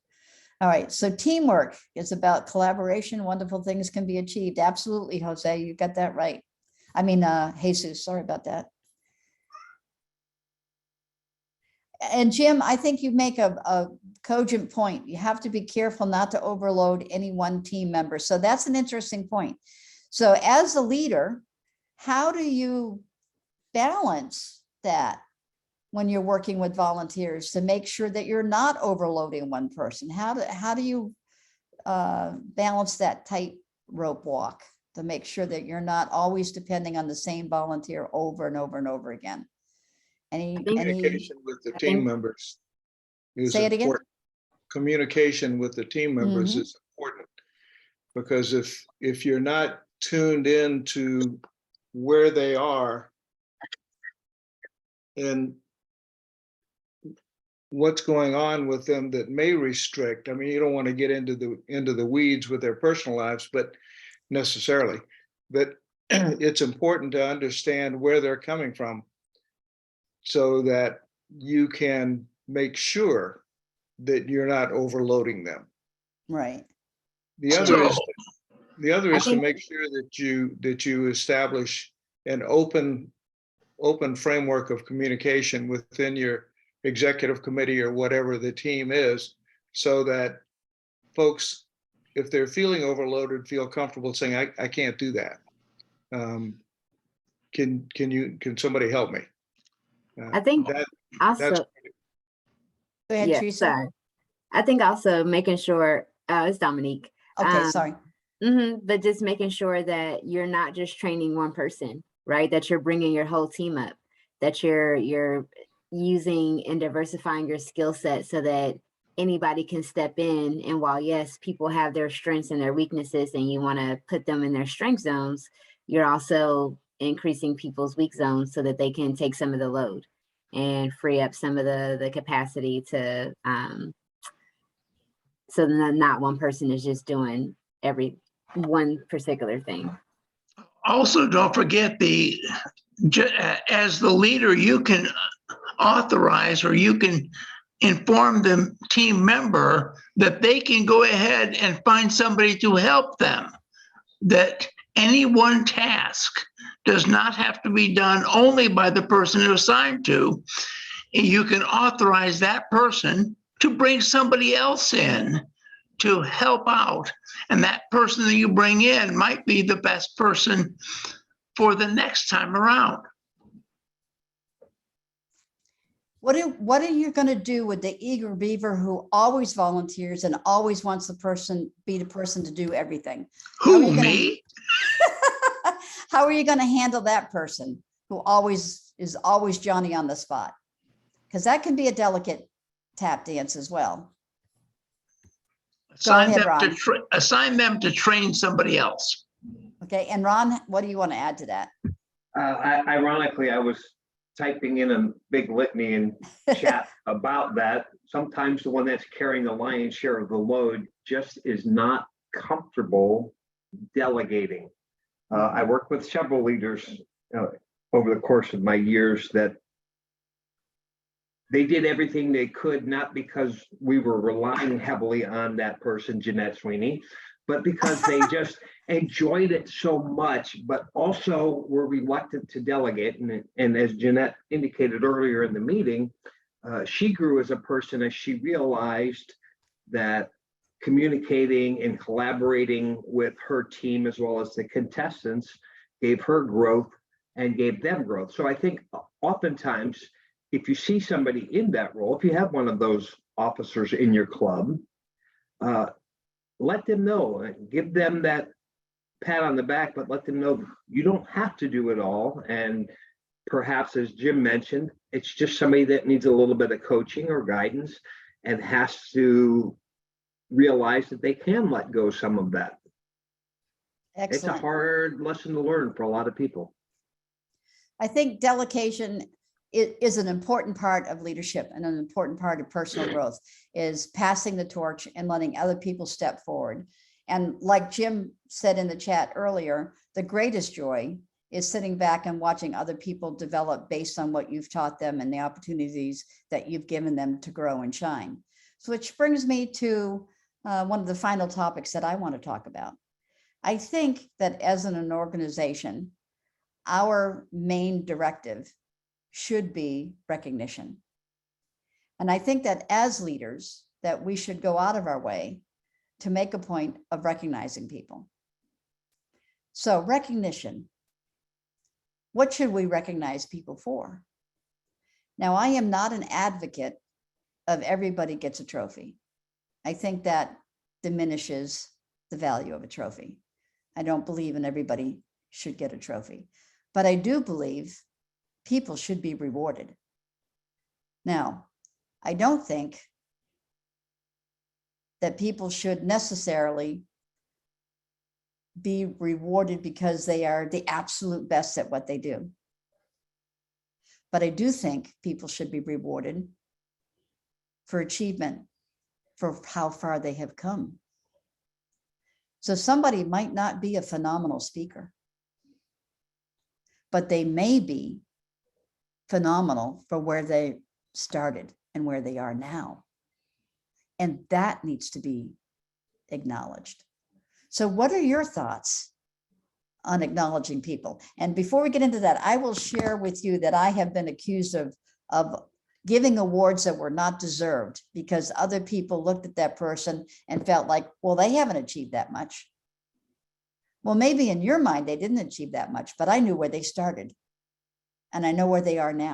All right, so teamwork is about collaboration. Wonderful things can be achieved. Absolutely, Jose, you got that right. I mean, Jesus, sorry about that. And Jim, I think you make a cogent point. You have to be careful not to overload any one team member. So that's an interesting point. So as a leader, how do you balance that when you're working with volunteers to make sure that you're not overloading one person? How do you balance that tightrope walk to make sure that you're not always depending on the same volunteer over and over and over again? Communication with the team members is Say it again. important. Communication with the team members is important, because if you're not tuned in to where they are and what's going on with them that may restrict, I mean, you don't want to get into the weeds with their personal lives, but necessarily, but it's important to understand where they're coming from, so that you can make sure that you're not overloading them. Right. The other is to make sure that you establish an open framework of communication within your executive committee or whatever the team is, so that folks, if they're feeling overloaded, feel comfortable saying, I can't do that. Can somebody help me? I think also, Go ahead, yeah, Teresa. sorry. I think also making sure, it's Dominique. Okay, sorry. But just making sure that you're not just training one person, right? That you're bringing your whole team up, that you're using and diversifying your skill set so that anybody can step in. And while, yes, people have their strengths and their weaknesses and you want to put them in their strength zones, you're also increasing people's weak zones so that they can take some of the load and free up some of the capacity to, so that not one person is just doing every one particular thing. Also, don't forget as the leader, you can authorize or you can inform the team member that they can go ahead and find somebody to help them. That any one task does not have to be done only by the person who's assigned to. You can authorize that person to bring somebody else in to help out. And that person that you bring in might be the best person for the next time around. What are you going to do with the eager beaver who always volunteers and always wants the person to do everything? Who, me? How are you going to handle that person who is always Johnny on the spot? Because that can be a delicate tap dance as well. Assign them to train somebody else. Okay, and Ron, what do you want to add to that? Ironically, I was typing in a big litany in chat about that. Sometimes the one that's carrying the lion's share of the load just is not comfortable delegating. I worked with several leaders over the course of my years that they did everything they could, not because we were relying heavily on that person, Jeanette Sweeney, but because they just enjoyed it so much, but also were reluctant to delegate. And as Jeanette indicated earlier in the meeting, she grew as a person as she realized that communicating and collaborating with her team as well as the contestants gave her growth and gave them growth. So I think oftentimes, if you see somebody in that role, if you have one of those officers in your club, let them know, give them that pat on the back, but let them know you don't have to do it all. And perhaps, as Jim mentioned, it's just somebody that needs a little bit of coaching or guidance and has to realize that they can let go some of that. Excellent. It's a hard lesson to learn for a lot of people. I think delegation is an important part of leadership and an important part of personal growth, is passing the torch and letting other people step forward. And like Jim said in the chat earlier, the greatest joy is sitting back and watching other people develop based on what you've taught them and the opportunities that you've given them to grow and shine. So which brings me to one of the final topics that I want to talk about. I think that as an organization, our main directive should be recognition. And I think that as leaders, that we should go out of our way to make a point of recognizing people. So recognition, what should we recognize people for? Now, I am not an advocate of everybody gets a trophy. I think that diminishes the value of a trophy. I don't believe in everybody should get a trophy, but I do believe people should be rewarded. Now, I don't think that people should necessarily be rewarded because they are the absolute best at what they do. But I do think people should be rewarded for achievement, for how far they have come. So somebody might not be a phenomenal speaker, but they may be phenomenal for where they started and where they are now. And that needs to be acknowledged. So what are your thoughts on acknowledging people? And before we get into that, I will share with you that I have been accused of giving awards that were not deserved because other people looked at that person and felt like, well, they haven't achieved that much. Well, maybe in your mind, they didn't achieve that much, but I knew where they started and I know where they are now.